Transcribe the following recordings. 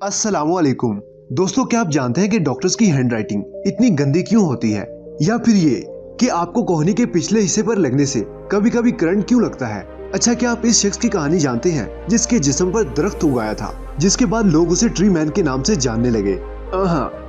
अस्सलामुअलैकुम दोस्तों, क्या आप जानते हैं कि डॉक्टर्स की हैंडराइटिंग इतनी गंदी क्यों होती है, या फिर ये कि आपको कोहनी के पिछले हिस्से पर लगने से कभी कभी करंट क्यों लगता है। अच्छा, क्या आप इस शख्स की कहानी जानते हैं जिसके जिस्म पर दरख्त उगाया था, जिसके बाद लोग उसे ट्री मैन के नाम से जानने लगे।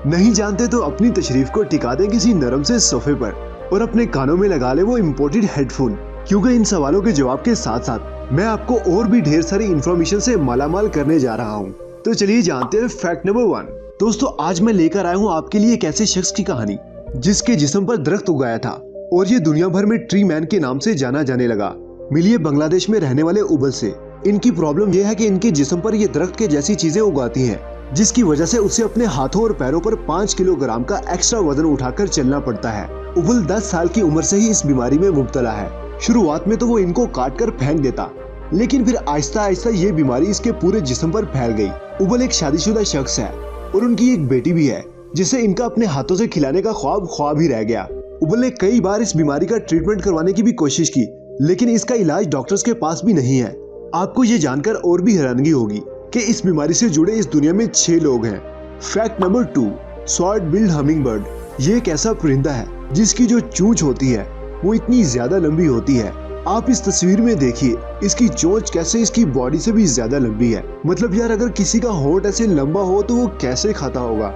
नहीं जानते तो अपनी तशरीफ को टिका दें किसी नरम से सोफे पर और अपने कानों में लगा ले वो इम्पोर्टेड हेडफोन, क्योंकि इन सवालों के जवाब के साथ साथ मैं आपको और भी ढेर सारी इंफॉर्मेशन से मालामाल करने जा रहा हूँ। तो चलिए जानते हैं फैक्ट नंबर 1। दोस्तों, आज मैं लेकर आया हूँ आपके लिए एक ऐसे शख्स की कहानी जिसके जिस्म पर दरख्त उगाया था और ये दुनिया भर में ट्री मैन के नाम से जाना जाने लगा। मिलिए बांग्लादेश में रहने वाले उबल से। इनकी प्रॉब्लम यह है कि इनके जिस्म पर ये दरख्त के जैसी चीजें उगाती हैं, जिसकी वजह से उसे अपने हाथों और पैरों पर 5 किलोग्राम का एक्स्ट्रा वजन उठाकर चलना पड़ता है। उबल 10 साल की उम्र से ही इस बीमारी में मुब्तला है। शुरुआत में तो वो इनको काट कर फेंक देता, लेकिन फिर आहिस्ता आहिस्ता ये बीमारी इसके पूरे जिस्म पर फैल गई। उबल एक शादीशुदा शख्स है और उनकी एक बेटी भी है, जिसे इनका अपने हाथों से खिलाने का ख्वाब ही रह गया। उबल ने कई बार इस बीमारी का ट्रीटमेंट करवाने की भी कोशिश की, लेकिन इसका इलाज डॉक्टर्स के पास भी नहीं है। आपको ये जानकर और भी हैरानगी होगी कि इस बीमारी से जुड़े इस दुनिया में 6 लोग हैं। Fact number 2, short build hummingbird. ये एक ऐसा परिंदा है जिसकी जो चोंच होती है वो इतनी ज्यादा लंबी होती है। आप इस तस्वीर में देखिए, इसकी चोंच कैसे इसकी बॉडी से भी ज्यादा लंबी है। मतलब यार, अगर किसी का होंठ ऐसे लंबा हो तो वो कैसे खाता होगा,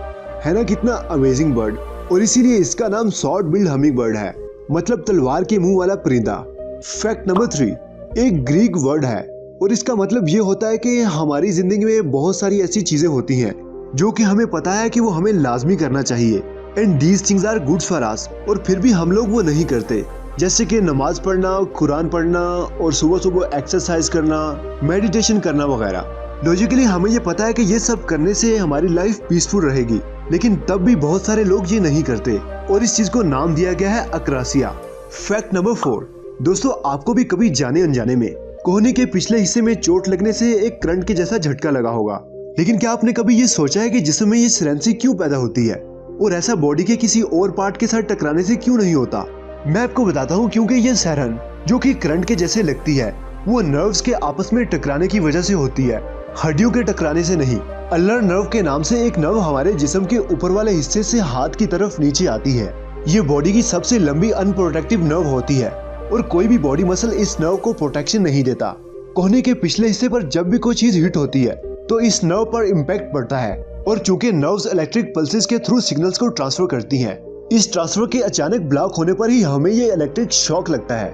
है ना। कितना अमेजिंग बर्ड, और इसीलिए इसका नाम शॉर्ट बिल्ड हमिंग बर्ड है, मतलब तलवार के मुंह वाला परिंदा। फैक्ट नंबर 3, एक ग्रीक वर्ड है और इसका मतलब ये होता है कि हमारी जिंदगी में बहुत सारी ऐसी चीजें होती हैं जो कि हमें पता है कि वो हमें लाजमी करना चाहिए, and these things are good for us, और फिर भी हम लोग वो नहीं करते। जैसे कि नमाज पढ़ना, कुरान पढ़ना और सुबह सुबह एक्सरसाइज करना, मेडिटेशन करना वगैरह। लॉजिकली हमें ये पता है कि ये सब करने से हमारी लाइफ पीसफुल रहेगी, लेकिन तब भी बहुत सारे लोग ये नहीं करते और इस चीज को नाम दिया गया है अक्रासिया। फैक्ट नंबर 4, दोस्तों, आपको भी कभी जाने अनजाने में कोहनी के पिछले हिस्से में चोट लगने से एक करंट के जैसा झटका लगा होगा, लेकिन क्या आपने कभी ये सोचा है कि जिस्म में ये सिरेंसी क्यों पैदा होती है और ऐसा बॉडी के किसी और पार्ट के साथ टकराने से क्यों नहीं होता। मैं आपको बताता हूँ, क्योंकि ये सिरन जो कि करंट के जैसे लगती है वो नर्व्स के आपस में टकराने की वजह से होती है, हड्डियों के टकराने से नहीं। अल्लर नर्व के नाम से एक नर्व हमारे जिस्म के ऊपर वाले हिस्से से हाथ की तरफ नीचे आती है। ये बॉडी की सबसे लंबी अनप्रोटेक्टिव नर्व होती है और कोई भी बॉडी मसल इस नर्व को प्रोटेक्शन नहीं देता। कोहनी के पिछले हिस्से पर जब भी कोई चीज हिट होती है तो इस नर्व पर इम्पैक्ट पड़ता है, और चूंकि नर्व्स इलेक्ट्रिक पल्सेस के थ्रू सिग्नल्स को ट्रांसफर करती हैं, इस ट्रांसफर के अचानक ब्लॉक होने पर ही हमें ये इलेक्ट्रिक शॉक लगता है।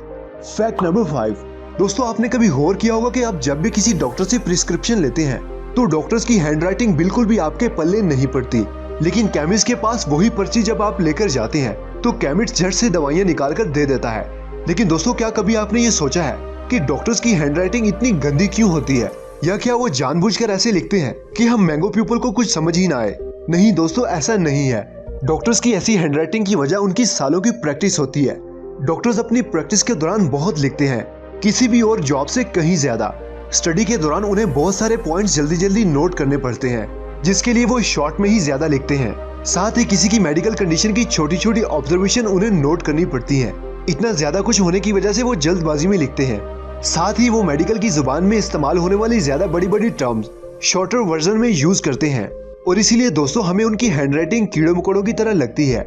फैक्ट नंबर 5, दोस्तों, आपने कभी गौर किया होगा कि आप जब भी किसी डॉक्टर से प्रिस्क्रिप्शन लेते हैं तो डॉक्टर्स की हैंडराइटिंग बिल्कुल भी आपके पल्ले नहीं पड़ती, लेकिन केमिस्ट के पास वही पर्ची जब आप लेकर जाते हैं तो केमिस्ट झट से दवाइयां निकाल कर दे देता है। लेकिन दोस्तों, क्या कभी आपने ये सोचा है कि डॉक्टर्स की हैंडराइटिंग इतनी गंदी क्यों होती है, या क्या वो जानबूझकर ऐसे लिखते हैं कि हम मैंगो पीपल को कुछ समझ ही ना आए। नहीं दोस्तों, ऐसा नहीं है। डॉक्टर्स की ऐसी हैंडराइटिंग की वजह उनकी सालों की प्रैक्टिस होती है। डॉक्टर्स अपनी प्रैक्टिस के दौरान बहुत लिखते हैं, किसी भी और जॉब से कहीं ज्यादा। स्टडी के दौरान उन्हें बहुत सारे पॉइंट्स जल्दी जल्दी नोट करने पड़ते हैं, जिसके लिए वो शॉर्ट में ही ज्यादा लिखते हैं। साथ ही किसी की मेडिकल कंडीशन की छोटी छोटी ऑब्जर्वेशन उन्हें नोट करनी पड़ती है। इतना ज्यादा कुछ होने की वजह से वो जल्दबाजी में लिखते हैं। साथ ही वो मेडिकल की जुबान में इस्तेमाल होने वाली ज्यादा बड़ी बड़ी टर्म्स शॉर्टर वर्जन में यूज करते हैं, और इसीलिए दोस्तों हमें उनकी हैंडराइटिंग कीड़ों मकोड़ों की तरह लगती है।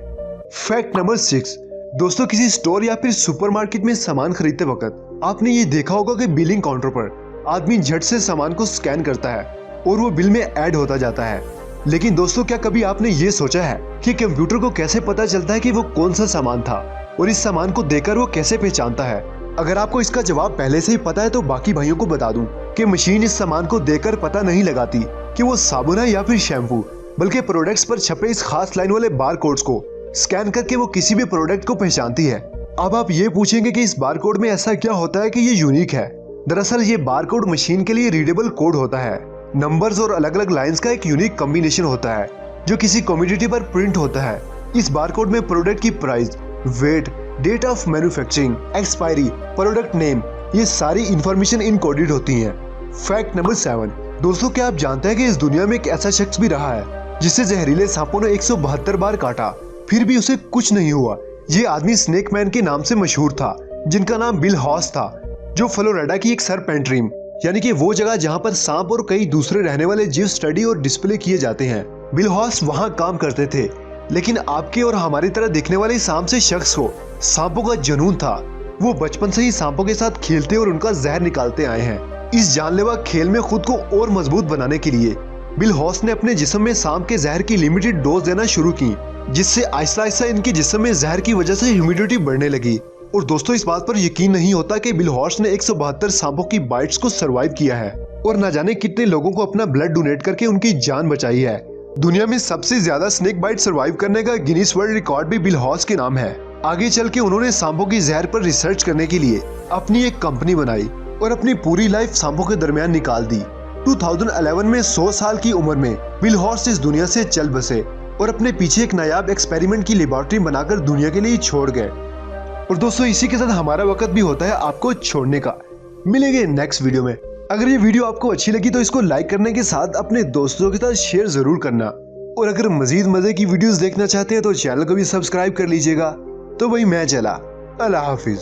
फैक्ट नंबर 6, दोस्तों, किसी स्टोर या फिर सुपरमार्केट में सामान खरीदते वक्त आपने ये देखा होगा कि बिलिंग काउंटर पर आदमी झट से सामान को स्कैन करता है और वो बिल में ऐड होता जाता है। लेकिन दोस्तों, क्या कभी आपने ये सोचा है कि कंप्यूटर को कैसे पता चलता है कि वो कौन सा सामान था, और इस सामान को देखकर वो कैसे पहचानता है। अगर आपको इसका जवाब पहले से ही पता है तो बाकी भाइयों को बता दूं कि मशीन इस सामान को देखकर पता नहीं लगाती कि वो साबुन है या फिर शैम्पू, बल्कि प्रोडक्ट्स पर छपे इस खास लाइन वाले बार कोड्स को स्कैन करके वो किसी भी प्रोडक्ट को पहचानती है। अब आप ये पूछेंगे कि इस बार कोड में ऐसा क्या होता है कि ये यूनिक है। दरअसल ये बार कोड मशीन के लिए रीडेबल कोड होता है। नंबर्स और अलग अलग लाइंस का एक यूनिक कॉम्बिनेशन होता है जो किसी कमोडिटी पर प्रिंट होता है। इस बार कोड में प्रोडक्ट की price, weight, date of manufacturing, expiry, product name, ये सारी इंफॉर्मेशन इनकोडेड होती है। फैक्ट नंबर 7, दोस्तों, क्या आप जानते हैं कि इस दुनिया में एक ऐसा शख्स भी रहा है जिसे जहरीले सांपों ने 172 बार काटा, फिर भी उसे कुछ नहीं हुआ। ये आदमी स्नेक मैन के नाम से मशहूर था, जिनका नाम बिल हॉस था, जो फ्लोरिडा की एक सरपेंट ड्रीम यानी कि वो जगह जहाँ पर सांप और कई दूसरे रहने वाले जीव स्टडी और डिस्प्ले किए जाते हैं। बिल हॉर्स वहाँ काम करते थे, लेकिन आपके और हमारी तरह दिखने वाले सांप से शख्स को सांपों का जुनून था। वो बचपन से ही सांपों के साथ खेलते और उनका जहर निकालते आए हैं। इस जानलेवा खेल में खुद को और मजबूत बनाने के लिए बिल हॉर्स ने अपने जिस्म में सांप के जहर की लिमिटेड डोज देना शुरू की, जिससे आहिस्ता आहिस्ता इनके जिस्म में जहर की वजह से ह्यूमिडिटी बढ़ने लगी। और दोस्तों, इस बात पर यकीन नहीं होता कि बिल हॉर्स ने 172 सांपों की बाइट्स को सरवाइव किया है और न जाने कितने लोगों को अपना ब्लड डोनेट करके उनकी जान बचाई है। दुनिया में सबसे ज्यादा स्नेक बाइट सरवाइव करने का गिनीज वर्ल्ड रिकॉर्ड भी बिल हॉर्स के नाम है। आगे चल के उन्होंने सांपों की जहर पर रिसर्च करने के लिए अपनी एक कंपनी बनाई और अपनी पूरी लाइफ सांपों के दरमियान निकाल दी। 2011 में 100 साल की उम्र में बिल हॉर्स इस दुनिया से चल बसे और अपने पीछे एक नायाब एक्सपेरिमेंट की लेबोरेटरी बनाकर दुनिया के लिए छोड़ गए। और दोस्तों, इसी के साथ हमारा वक्त भी होता है आपको छोड़ने का। मिलेंगे नेक्स्ट वीडियो में। अगर ये वीडियो आपको अच्छी लगी तो इसको लाइक करने के साथ अपने दोस्तों के साथ शेयर जरूर करना। और अगर मजीद मजे की वीडियोस देखना चाहते हैं तो चैनल को भी सब्सक्राइब कर लीजिएगा। तो भाई मैं चला, अल्लाह हाफिज।